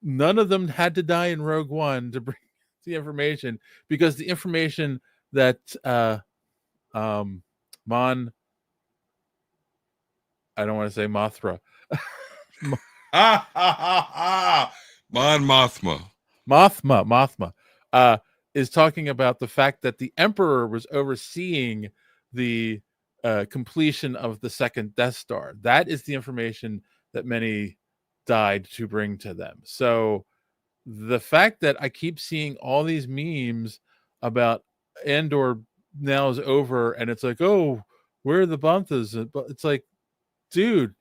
none of them had to die in Rogue One to bring the information, because the information that Mon, I don't want to say Mothra, Ha ha ha ha. Mon Mothma. Mothma, uh, is talking about the fact that the Emperor was overseeing the completion of the second Death Star. That is the information that many died to bring to them. So the fact that I keep seeing all these memes about Andor now is over, and it's like, oh, where are the Banthas? It's like, dude,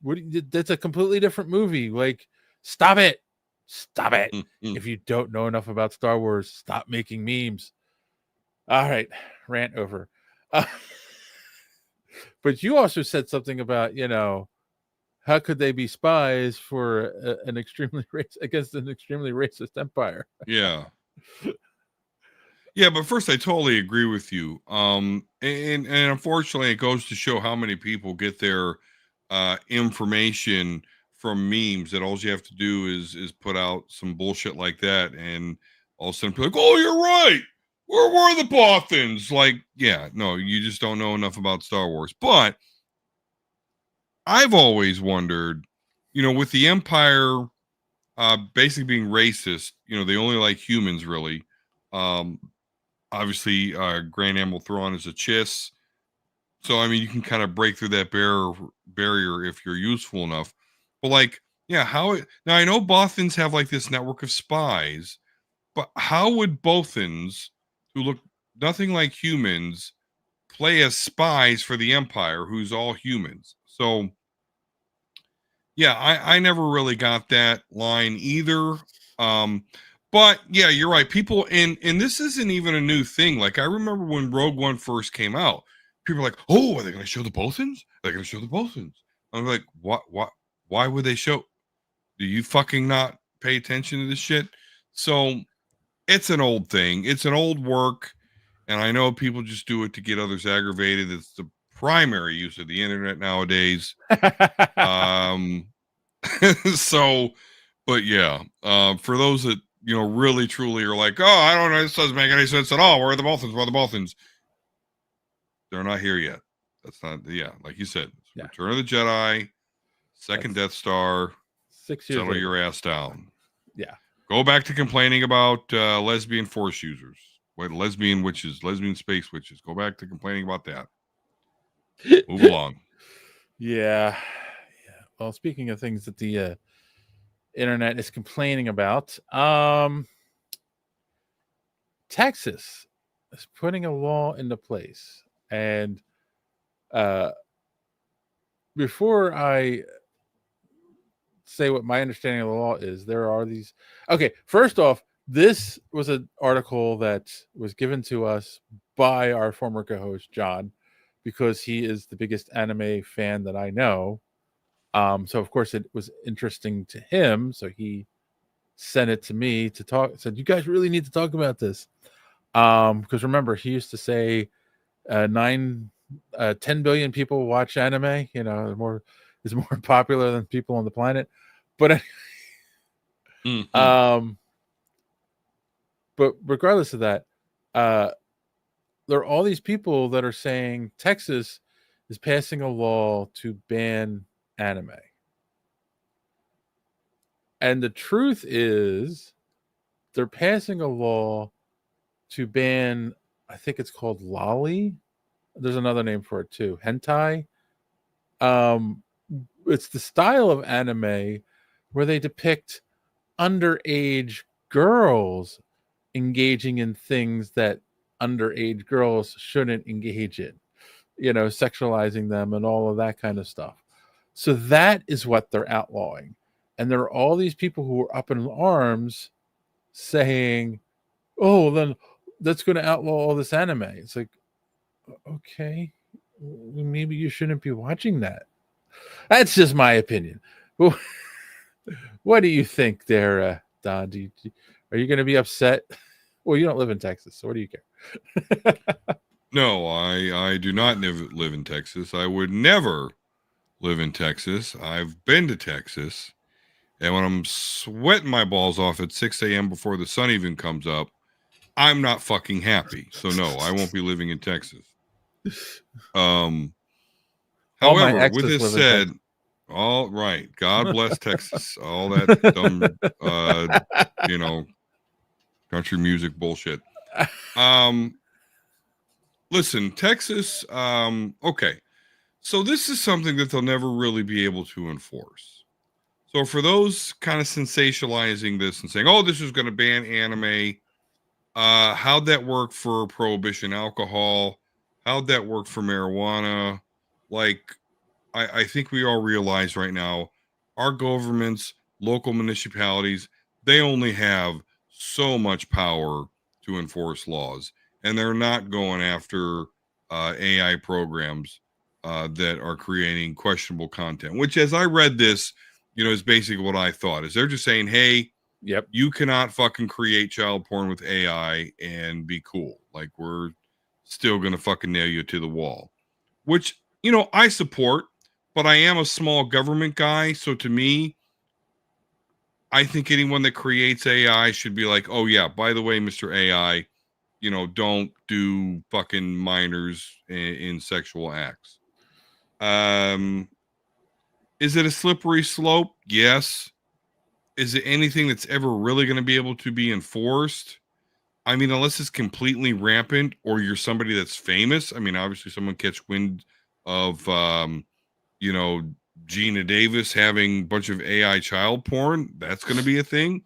that's a completely different movie. Like, stop it. Stop it. If you don't know enough about Star Wars, stop making memes. All right, rant over. But you also said something about, how could they be spies for against an extremely racist empire? Yeah. Yeah, but first I totally agree with you. And unfortunately it goes to show how many people get their information from memes, that all you have to do is put out some bullshit like that, and all of a sudden people are like, oh, you're right. Where were the Bothans? Like, yeah, no, you just don't know enough about Star Wars. But I've always wondered, with the Empire basically being racist, they only like humans really. Um, Obviously, Grand Admiral Thrawn is a chiss, so I mean you can kind of break through that barrier if you're useful enough. But like, yeah, now I know Bothans have like this network of spies, but how would Bothans, who look nothing like humans, play as spies for the Empire, who's all humans? So yeah, I never really got that line either. Um, but yeah, you're right. People, and this isn't even a new thing. Like I remember when Rogue One first came out, people were like, "Oh, are they going to show the Bothans? They're going to show the Bothans." I'm like, "What? What? Why would they show? Do you fucking not pay attention to this shit?" So it's an old thing. It's an old work, and I know people just do it to get others aggravated. It's the primary use of the internet nowadays. Um, so, but yeah, for those that really truly are like, oh, I don't know, this doesn't make any sense at all. Where are the Bothans? Where are the Bothans? They're not here yet. That's not, yeah, like you said, Yeah. Return of the Jedi, second Death Star. 6 years Settle later. your ass down. Yeah. Go back to complaining about lesbian force users. Wait, lesbian witches, lesbian space witches. Go back to complaining about that. Move along. Yeah. Well, speaking of things that the internet is complaining about, Texas is putting a law into place, and before I say what my understanding of the law is, there are these. Okay, first off, this was an article that was given to us by our former co-host John, because he is the biggest anime fan that I know. So of course it was interesting to him. So he sent it to me to talk. Said, "You guys really need to talk about this." Because remember, he used to say 10 billion people watch anime. More is more popular than people on the planet. But Mm-hmm. but regardless of that, there are all these people that are saying Texas is passing a law to ban anime. And the truth is, they're passing a law to ban, I think it's called lolly. There's another name for it too, hentai. Um, it's the style of anime where they depict underage girls engaging in things that underage girls shouldn't engage in, sexualizing them and all of that kind of stuff. So that is what they're outlawing. And there are all these people who are up in arms saying, oh, then that's going to outlaw all this anime. It's like, okay, maybe you shouldn't be watching that. That's just my opinion. What do you think there, Don? Are you going to be upset? Well, you don't live in Texas, so what do you care? No, I do not live in Texas. I would never live in Texas. I've been to Texas. And when I'm sweating my balls off at 6 a.m. before the sun even comes up, I'm not fucking happy. So no, I won't be living in Texas. All my However, with exes this live in said, Texas. all right, God bless Texas. All that dumb, you know, country music bullshit. Listen, Texas. Okay, so this is something that they'll never really be able to enforce. So for those kind of sensationalizing this and saying, "Oh, this is going to ban anime," how'd that work for prohibition alcohol? How'd that work for marijuana? Like, I think we all realize right now, our governments, local municipalities, they only have so much power to enforce laws, and they're not going after AI programs that are creating questionable content. Which, as I read this, is basically what I thought. Is they're just saying, "Hey, Yep. you cannot fucking create child porn with AI and be cool. Like, we're still gonna fucking nail you to the wall," which I support, but I am a small government guy. So to me, I think anyone that creates AI should be like, oh, yeah, by the way, Mr. AI, don't do fucking minors in sexual acts. Is it a slippery slope? Yes. Is it anything that's ever really going to be able to be enforced? I mean, unless it's completely rampant or you're somebody that's famous. I mean, obviously, someone catch wind of, you know, Gina Davis having a bunch of AI child porn. That's going to be a thing.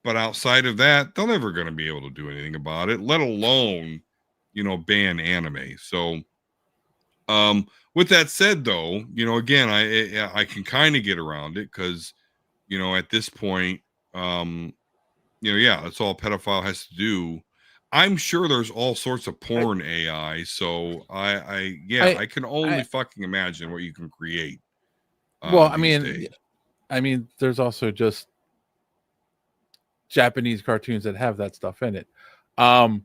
But outside of that, they're never going to be able to do anything about it, let alone, ban anime. So, with that said, though, again, I can kind of get around it because, at this point, yeah, that's all a pedophile has to do. I'm sure there's all sorts of I, porn AI, so yeah, I, I can only I, fucking imagine what you can create well, these days. there's also just Japanese cartoons that have that stuff in it. And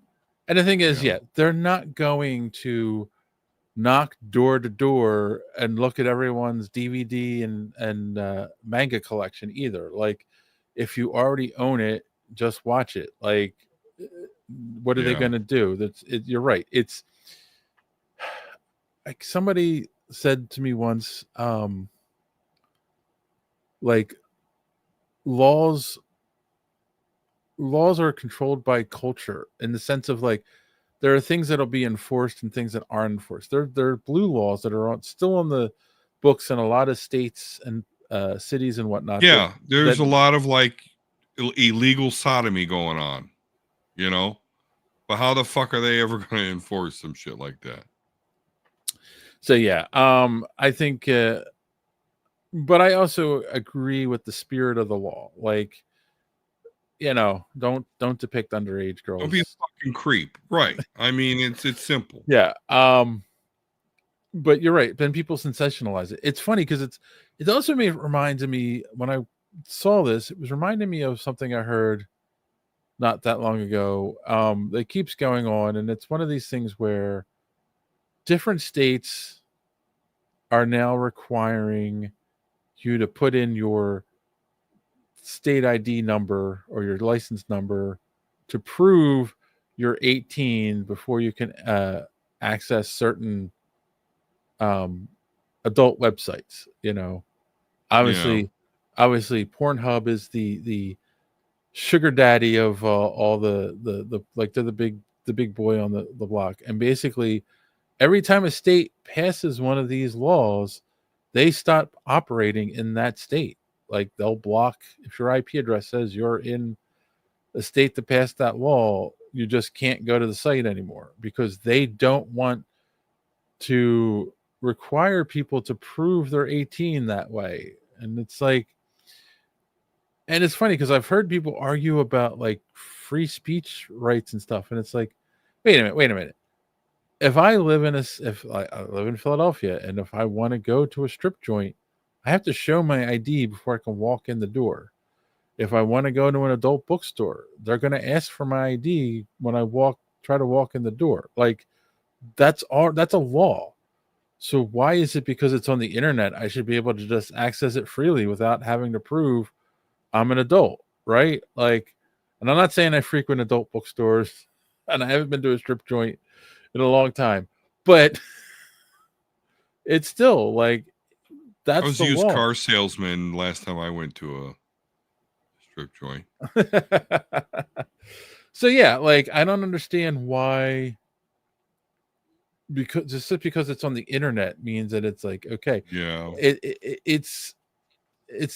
the thing is, Yeah, yeah, they're not going to knock door to door and look at everyone's DVD and manga collection either. Like, if you already own it, just watch it. Like, what are they yeah, going to do? You're right. It's like somebody said to me once, like laws laws are controlled by culture in the sense of like there are things that'll be enforced and things that aren't enforced. There are blue laws that are still on the books in a lot of states and cities and whatnot yeah. that There's a lot of like illegal sodomy going on, you know. But how the fuck are they ever going to enforce some shit like that? so yeah. I think, but I also agree with the spirit of the law. Like, don't depict underage Don't be a girls. fucking creep, right? I mean, it's simple. Yeah. But you're right. Then people sensationalize it. It's funny because it also reminds me when I saw this, it was reminding me of something I heard not that long ago. That keeps going on, and it's one of these things where different states are now requiring you to put in your state ID number or your license number to prove you're 18 before you can access certain um, adult websites. Yeah, Obviously, obviously, Pornhub is the sugar daddy of all the like they're the big boy on the block, and basically every time a state passes one of these laws, they stop operating in that state. Like they'll block if your IP address says you're in a state that passed that law, you just can't go to the site anymore because they don't want to require people to prove they're 18 that way. And it's like And it's funny because I've heard people argue about like free speech rights and stuff, and it's like, wait a minute. If I live in if I live in Philadelphia, and if I want to go to a strip joint, I have to show my ID before I can walk in the door. If I want to go to an adult bookstore, they're going to ask for my ID when I try to walk in the door. Like that's a law. So why is it because it's on the internet I should be able to just access it freely without having to prove I'm an adult, right? Like, and I'm not saying I frequent adult bookstores and I haven't been to a strip joint in a long time, but it's still like I that's was the a used law. car salesman last time I went to a strip joint. So yeah, like I don't understand why because just because it's on the internet means that it's like okay. Yeah. It's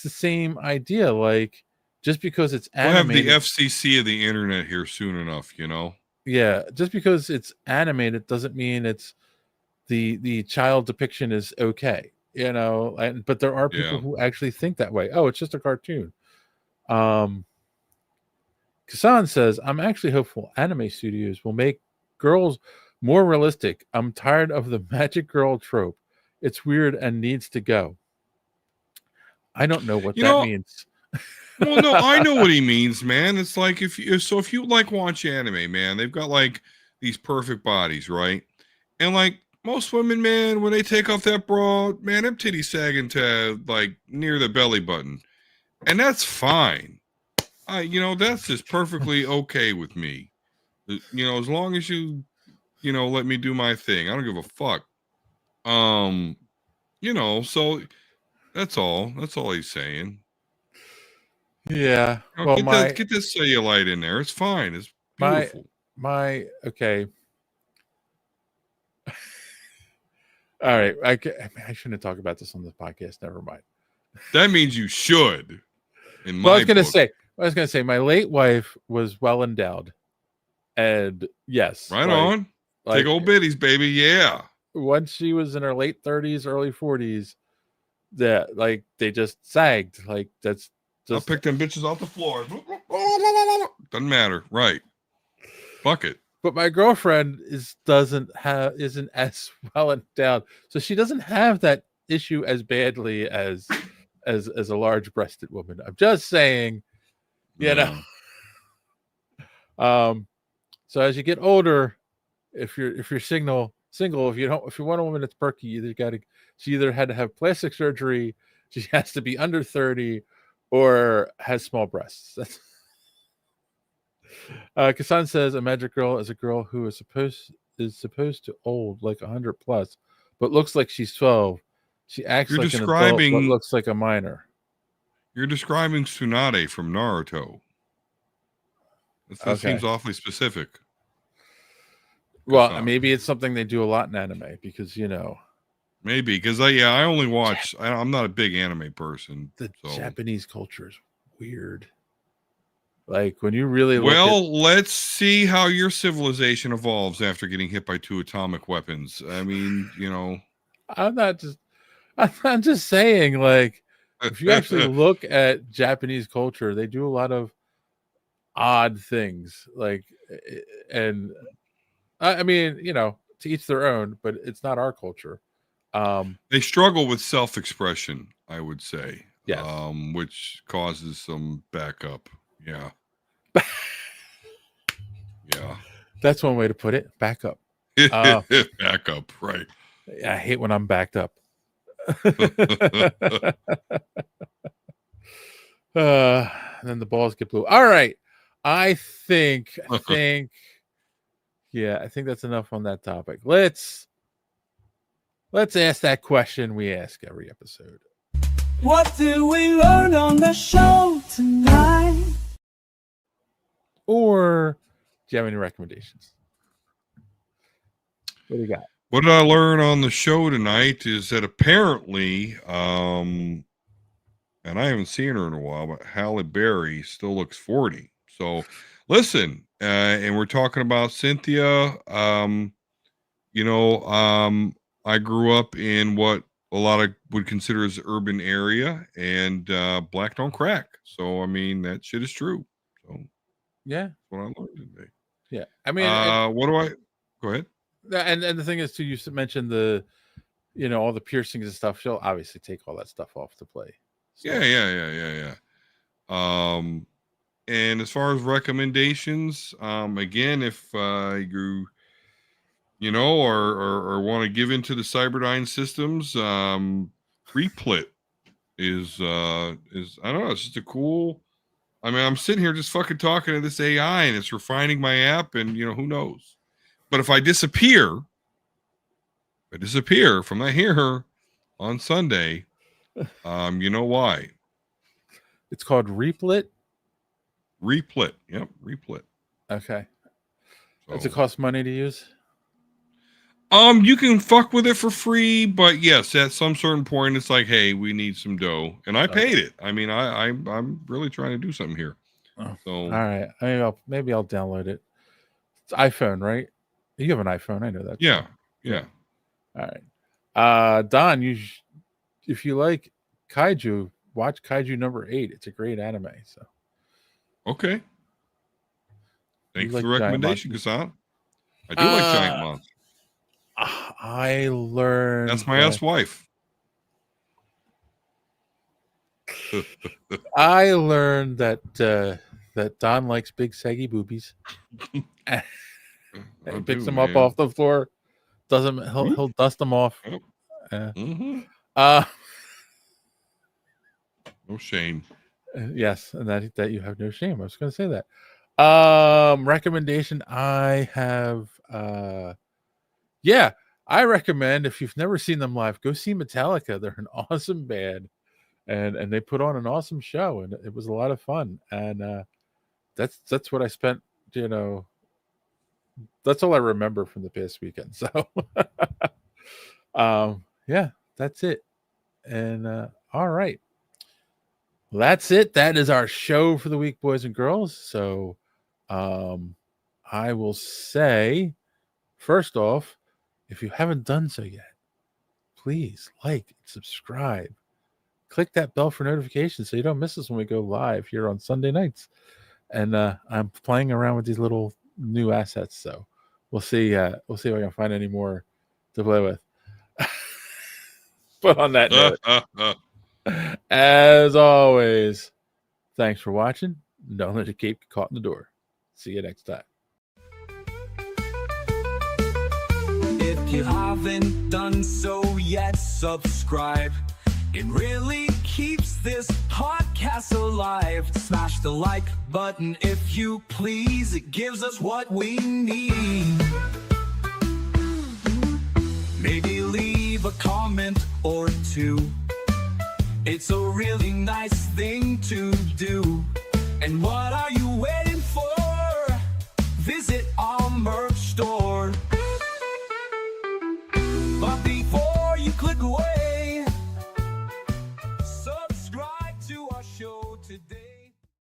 the same idea like just because it's We'll have the animated. FCC of the internet here soon enough, Yeah, just because it's animated doesn't mean it's the child depiction is okay, but there are people Yeah. who actually think that way. Oh, it's just a cartoon. um Kasan says I'm actually hopeful anime studios will make girls more realistic. I'm tired of the magic girl trope. It's weird and needs to go. I don't know what You that know, means. well, no, I know what he means, man. It's like if you like watch anime, man, they've got like these perfect bodies, right? And like most women, man, when they take off that bra, man, them titties sagging to like near the belly button. And that's fine. That's just perfectly okay with me. As long as let me do my thing. I don't give a fuck. Um, so that's all. That's all he's saying. Yeah. Well, Get this cellulite in there. It's fine. It's my beautiful. my okay. All right. I shouldn't talk about this on this podcast. Never mind. That means you should, in Well, my book. I was gonna say my late wife was well endowed. And yes, Right on. Take like old biddies, baby. Yeah. once she was in her late 30s, early 40s, that like they just sagged. Like that's I'll just pick them bitches off the floor. Doesn't matter. Right. Fuck it. but my girlfriend isn't as well endowed. So she doesn't have that issue as badly as a large breasted woman. I'm just saying, you know. Yeah. So as you get older, if you're single, if you want a woman that's perky, she either had to have plastic surgery, she has to be under 30, or has small breasts. That's Kasan says a magic girl is a girl who is supposed to old like 100 plus, but looks like she's 12. She acts You're like an adult but describing looks like a minor. you're describing Tsunade from Naruto. That seems Okay. awfully specific. Well, Kassan. maybe it's something they do a lot in anime because Maybe because I only watch. I'm not a big anime person. the So Japanese culture is weird. Like when you really look at well, let's see how your civilization evolves after getting hit by 2 atomic weapons. I mean, I'm not just I'm just saying like if you actually look at Japanese culture, they do a lot of odd things like and I mean, to each their own, but it's not our culture. they struggle with self-expression, I would say, Yes. which causes some backup. Yeah. Yeah. That's one way to put it. Back up. Uh, Backup, right. I hate when I'm backed up. And then the balls get blue. All right. I think yeah, I think that's enough on that topic. Let's ask that question we ask every episode. What do we learn on the show tonight? Or do you have any recommendations? What do you got? What did I learn on the show tonight is that apparently, and I haven't seen her in a while, but Halle Berry still looks 40. So listen, and we're talking about Cynthia. I grew up in what a lot of would consider as urban area, and black don't crack. So I mean that shit is true. So Yeah, that's what I learned today. yeah. I mean, What do I? Go ahead. and the thing is, too, you mentioned the, all the piercings and stuff. She'll obviously take all that stuff off to play. So. Yeah. And as far as recommendations, again, if or want to give into the Cyberdyne systems, Replit is I don't know, it's just a cool. I mean, I'm sitting here just fucking talking to this AI, and it's refining my app, and who knows. But if I disappear from that here on Sunday, you know why? It's called Replit. Replit. Yep, Replit. Okay. So, Does it cost money to use? You can fuck with it for free, but yes, at some certain point, it's like, hey, we need some dough, and I paid it. I mean, I'm really trying to do something here. Oh, So all right, maybe I'll download it. It's iPhone, right? You have an iPhone, I know that. Yeah. All right, Don, if you like kaiju, watch Kaiju number 8. It's a great anime. So okay, thanks like for the recommendation, Kassan. I do like giant monsters. I learned that's my ex-wife. I learned that that Don likes big saggy boobies. And he picks them up off the floor. He'll dust them off. Yep. No shame. Yes, and that you have no shame. I was going to say that. Recommendation I have. I recommend, if you've never seen them live, go see Metallica. They're an awesome band, and they put on an awesome show, and it was a lot of fun. And that's what I spent. That's all I remember from the past weekend. So, that's it. And all right, well, that's it. That is our show for the week, boys and girls. So, I will say, first off, if you haven't done so yet, please like, subscribe, click that bell for notifications so you don't miss us when we go live here on Sunday nights. And I'm playing around with these little new assets, so we'll see. We'll see if I can find any more to play with. But on that note, as always, thanks for watching. Don't let your cape get caught in the door. See you next time. If you haven't done so yet, subscribe. It really keeps this podcast alive. Smash the like button if you please. It gives us what we need. Maybe leave a comment or two. It's a really nice thing to do. And what are you waiting